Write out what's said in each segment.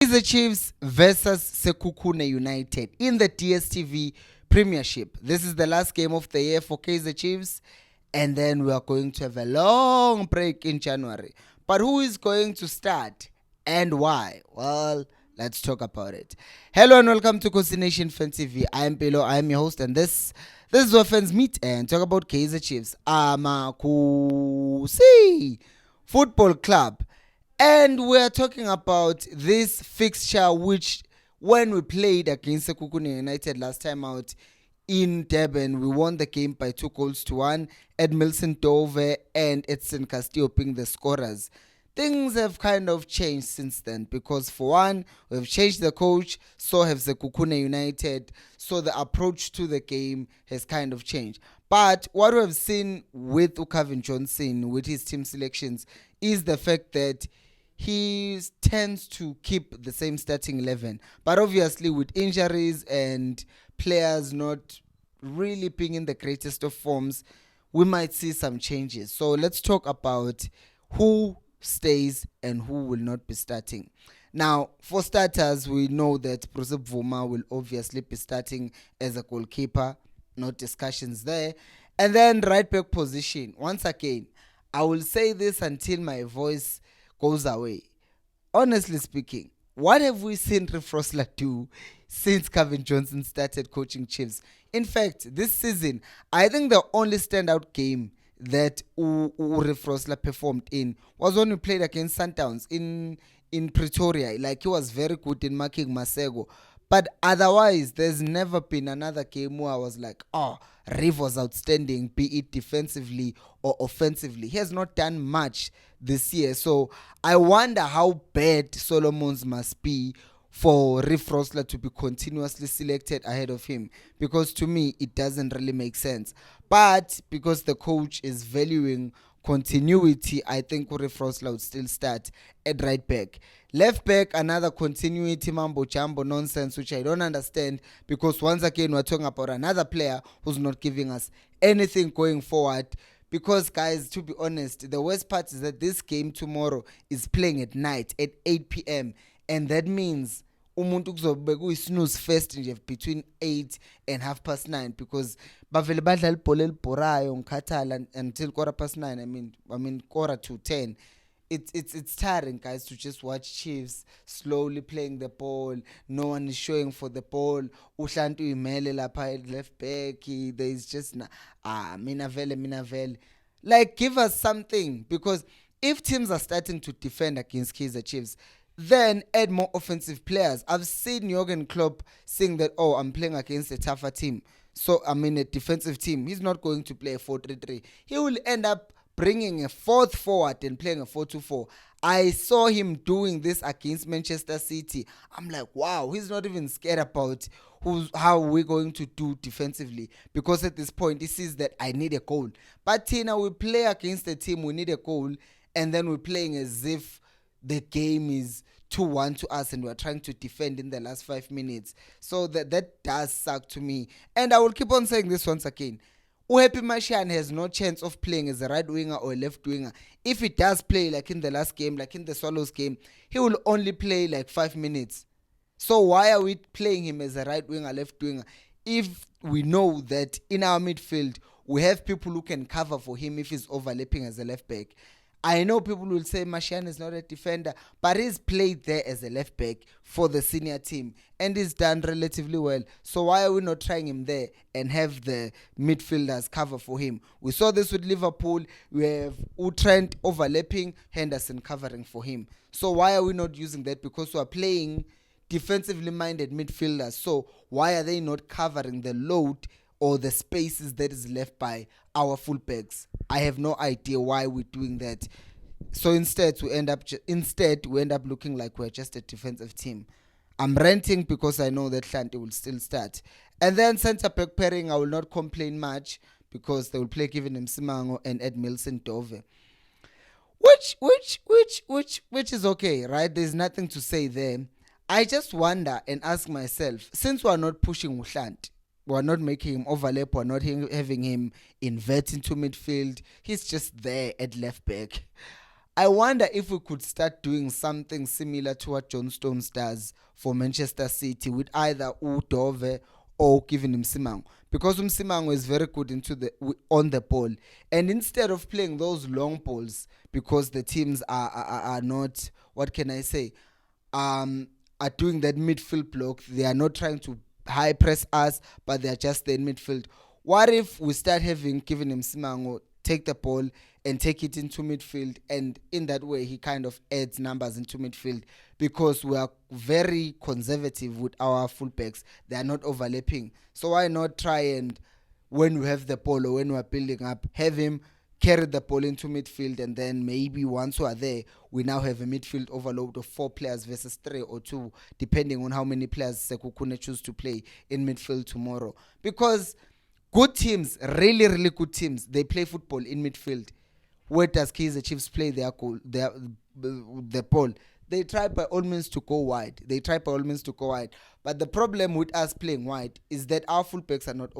Kaizer Chiefs versus Sekhukhune United in the DStv Premiership. This is the last game of the year for Kaizer Chiefs, and then we are going to have a long break in January. But who is going to start and why? Well, let's talk about it. Hello and welcome to Nation Fan TV. I am Pelo, I am your host, and this is where fans meet and talk about Kaizer Chiefs. Amakusi Football Club. And we're talking about this fixture which, when we played against Sekhukhune United last time out in Durban, we won the game by 2-1. Edmilson Dove and Edson Castillo being the scorers. Things have kind of changed since then because, for one, we've changed the coach, so have Sekhukhune United, so the approach to the game has kind of changed. But what we've seen with Cavin Johnson, with his team selections, is the fact that he tends to keep the same starting 11. But obviously with injuries and players not really being in the greatest of forms, we might see some changes. So let's talk about who stays and who will not be starting. Now, for starters, we know that Bruce Bvuma will obviously be starting as a goalkeeper. No discussions there. And then right back position. Once again, I will say this until my voice goes away. Honestly speaking, what have we seen Refrosla do since Cavin Johnson started coaching Chiefs? In fact, this season, I think the only standout game that Refrosla performed in was when we played against Sundowns in Pretoria. Like, he was very good in marking Masego. But otherwise, there's never been another game where I was like, oh, Riv was outstanding, be it defensively or offensively. He has not done much this year. So I wonder how bad Solomons must be for Riff Rosler to be continuously selected ahead of him. Because to me, it doesn't really make sense. But because the coach is valuing continuity, I think Riff Rosler would still start at right back. Left back, another continuity mambo jumbo nonsense, which I don't understand, because once again we're talking about another player who's not giving us anything going forward. Because, guys, to be honest, the worst part is that this game tomorrow is playing at night at 8 p.m. and that means umuntu kuzobe snooze first nje between 8 and 9:30, because bavele badlala ibhola elibhorayo ngikhathala until 9:15. I mean quarter to 10. It's tiring, guys, to just watch Chiefs slowly playing the ball. No one is showing for the ball. Uhlantu imele lapha at left back. There is just mina vele. Like, give us something, because if teams are starting to defend against Kaizer Chiefs, then add more offensive players. I've seen Jurgen Klopp saying that, oh, I'm playing against a tougher team. So, I mean, a defensive team. He's not going to play a 4-3-3. He will end up bringing a fourth forward and playing a 4-2-4. I saw him doing this against Manchester City. I'm like, wow, he's not even scared about how we're going to do defensively, because at this point he sees that I need a goal. But Tina, we play against a team, we need a goal, and then we're playing as if the game is 2-1 to us and we're trying to defend in the last 5 minutes. So that does suck to me. And I will keep on saying this once again. Uhappy Mashian has no chance of playing as a right winger or a left winger. If he does play like in the last game, like in the Swallows game, he will only play like 5 minutes. So why are we playing him as a right winger, left winger, if we know that in our midfield we have people who can cover for him if he's overlapping as a left back? I know people will say Mashian is not a defender, but he's played there as a left back for the senior team and he's done relatively well. So why are we not trying him there and have the midfielders cover for him? We saw this with Liverpool. We have Utrent overlapping, Henderson covering for him. So why are we not using that? Because we are playing defensively minded midfielders. So why are they not covering the load or the spaces that is left by our fullbacks? I have no idea why we're doing that. So instead we end up looking like we're just a defensive team. I'm ranting because I know that Hlanti will still start. And then centre back pairing, I will not complain much because they will play Kevin Msimango and Edmilson Dove. Which is okay, right? There's nothing to say there. I just wonder and ask myself, since we're not pushing Uhlanti, we're not making him overlap, we're not having him invert into midfield, he's just there at left back. I wonder if we could start doing something similar to what John Stones does for Manchester City with either Udove or giving him Simang, because Simang is very good on the ball, and instead of playing those long balls, because the teams are not, what can I say, are doing that midfield block. They are not trying to high press us, but they are just there in midfield. What if we start having given him Simango take the ball and take it into midfield, and in that way he kind of adds numbers into midfield, because we are very conservative with our fullbacks. They are not overlapping. So why not try and, when we have the ball or when we are building up, have him carry the ball into midfield, and then maybe once we are there, we now have a midfield overload of 4 players versus 3 or 2, depending on how many players Sekhukhune choose to play in midfield tomorrow. Because good teams, really, really good teams, they play football in midfield. Where does Kaizer Chiefs play their ball? They try by all means to go wide. But the problem with us playing wide is that our fullbacks are not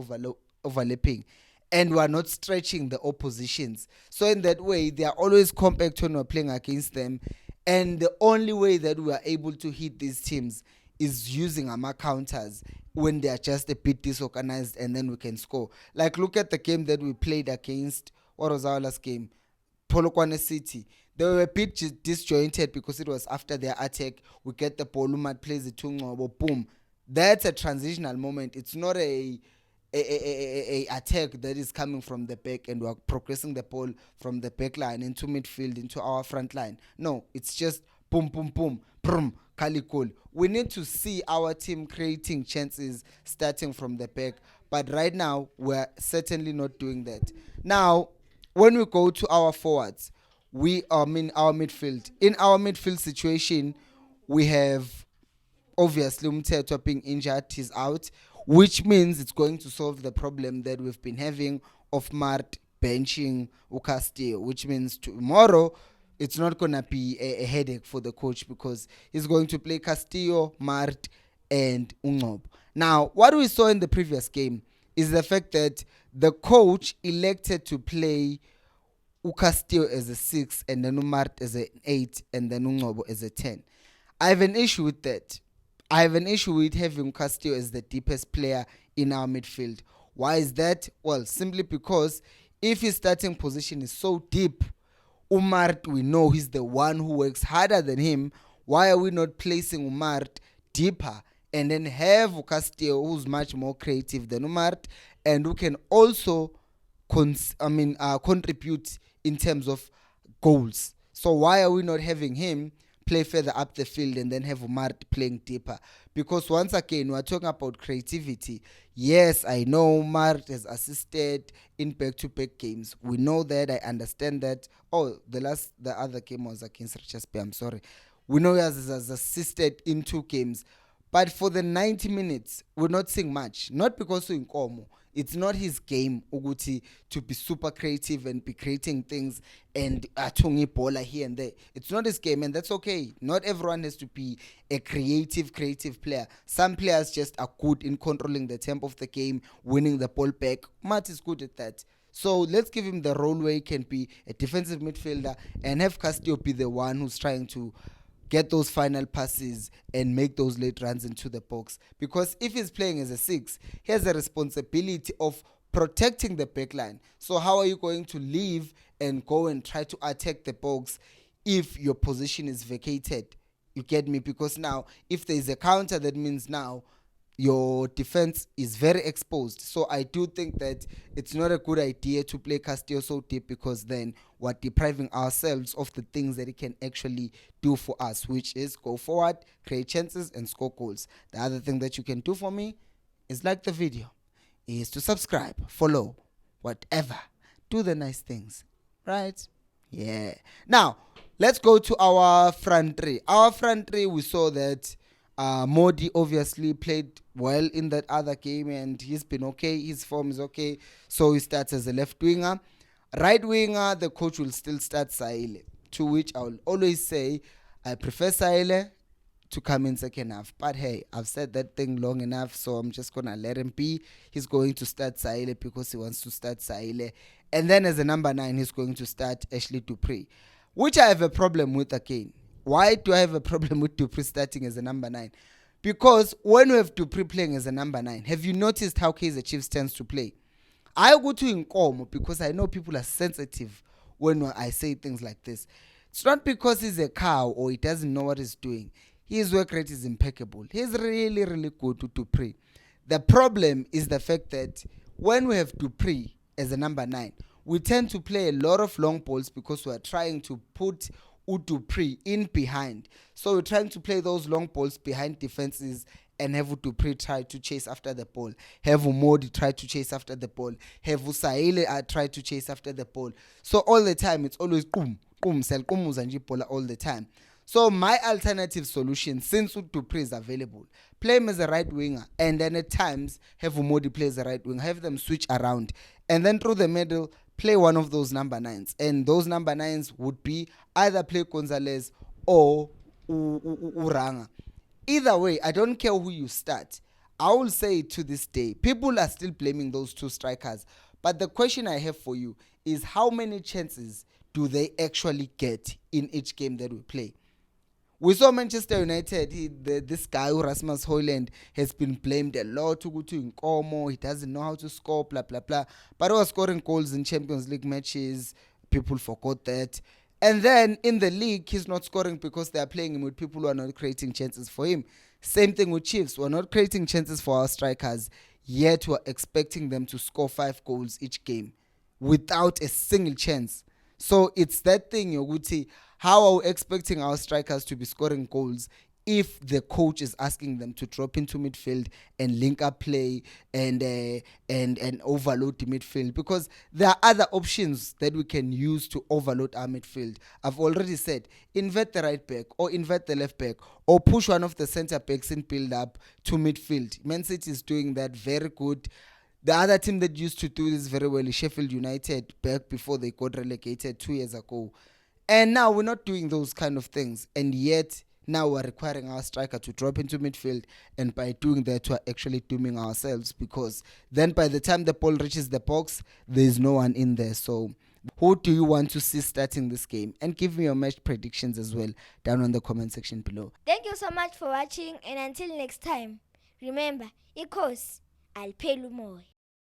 overlapping, and we are not stretching the oppositions. So in that way, they are always compact when we're playing against them. And the only way that we are able to hit these teams is using our counters when they are just a bit disorganized, and then we can score. Like, look at the game that we played against, what was our last game? Polokwane City. They were a bit disjointed because it was after their attack. We get the ball, Umat plays it to Ngobo, boom. That's a transitional moment. It's not a attack that is coming from the back and we're progressing the ball from the back line into midfield into our front line. No, it's just boom, boom, boom, brum, Kalikul. We need to see our team creating chances starting from the back, but right now we're certainly not doing that. Now, when we go to our forwards, our midfield. In our midfield situation, we have obviously Umthetwa being injured, he's out, which means it's going to solve the problem that we've been having of Mart benching Castillo, which means tomorrow it's not going to be a headache for the coach, because he's going to play Castillo, Mart, and Ungob. Now, what we saw in the previous game is the fact that the coach elected to play Castillo as a 6, and then Umart as an 8, and then Ungobo as a 10. I have an issue with that. I have an issue with having Castillo as the deepest player in our midfield. Why is that? Well, simply because if his starting position is so deep, Umart, we know he's the one who works harder than him. Why are we not placing Umart deeper and then have Castillo, who's much more creative than Umart and who can also contribute in terms of goals? So why are we not having him play further up the field and then have Umart playing deeper? Because once again, we're talking about creativity. Yes, I know Umart has assisted in back-to-back games. We know that. I understand that. Oh, the other game was against Richards Bay. I'm sorry. We know he has assisted in 2 games. But for the 90 minutes, we're not seeing much. Not because we're in Komo. It's not his game, Uguti, to be super creative and be creating things and atungi bola here and there. It's not his game, and that's okay. Not everyone has to be a creative player. Some players just are good in controlling the tempo of the game, winning the ball back. Matt is good at that. So let's give him the role where he can be a defensive midfielder and have Castillo be the one who's trying to get those final passes and make those late runs into the box. Because if he's playing as a 6, he has a responsibility of protecting the back line. So how are you going to leave and go and try to attack the box if your position is vacated? You get me? Because now, if there is a counter, that means now your defense is very exposed. So I do think that it's not a good idea to play Castillo so deep, because then we're depriving ourselves of the things that he can actually do for us, which is go forward, create chances, and score goals. The other thing that you can do for me is like the video, is to subscribe, follow, whatever. Do the nice things, right? Yeah. Now, let's go to our front three. Our front three, we saw that Modi obviously played well in that other game and he's been okay. His form is okay. So he starts as a left winger. Right winger, the coach will still start Saile, to which I will always say I prefer Saile to come in second half. But hey, I've said that thing long enough, so I'm just going to let him be. He's going to start Saile because he wants to start Saile. And then as a number 9, he's going to start Ashley Dupree. which I have a problem with again. Why do I have a problem with Dupree starting as a number 9? Because when we have Dupree playing as a number 9, have you noticed how Kaizer Chiefs tends to play? I go to Nkomo because I know people are sensitive when I say things like this. It's not because he's a cow or he doesn't know what he's doing. His work rate is impeccable. He's really, really good to Dupree. The problem is the fact that when we have Dupree as a number 9, we tend to play a lot of long balls because we are trying to put Dupree in behind. So we're trying to play those long balls behind defenses and have Dupree try to chase after the ball. Have Umodi try to chase after the ball. Have Usaile try to chase after the ball. So all the time it's always all the time. So my alternative solution, since Dupree is available, play him as a right winger, and then at times have Umodi play as a right winger, have them switch around, and then through the middle play one of those number 9s, and those number 9s would be either play Gonzalez or Uranga. Either way, I don't care who you start. I will say to this day, people are still blaming those two strikers. But the question I have for you is, how many chances do they actually get in each game that we play? We saw Manchester United, this guy, Rasmus Højlund, has been blamed a lot to go to Nkomo. He doesn't know how to score, blah, blah, blah. But he was scoring goals in Champions League matches. People forgot that. And then in the league, he's not scoring because they are playing him with people who are not creating chances for him. Same thing with Chiefs. We're not creating chances for our strikers, yet we're expecting them to score 5 goals each game without a single chance. So it's that thing, Yoguti. How are we expecting our strikers to be scoring goals if the coach is asking them to drop into midfield and link up play and overload the midfield? Because there are other options that we can use to overload our midfield. I've already said, invert the right back or invert the left back or push one of the centre backs in build up to midfield. Man City is doing that very good. The other team that used to do this very well is Sheffield United, back before they got relegated 2 years ago. And now we're not doing those kind of things. And yet, now we're requiring our striker to drop into midfield. And by doing that, we're actually dooming ourselves. Because then by the time the ball reaches the box, there's no one in there. So who do you want to see starting this game? And give me your match predictions as well down on the comment section below. Thank you so much for watching. And until next time, remember, I'll pay you more.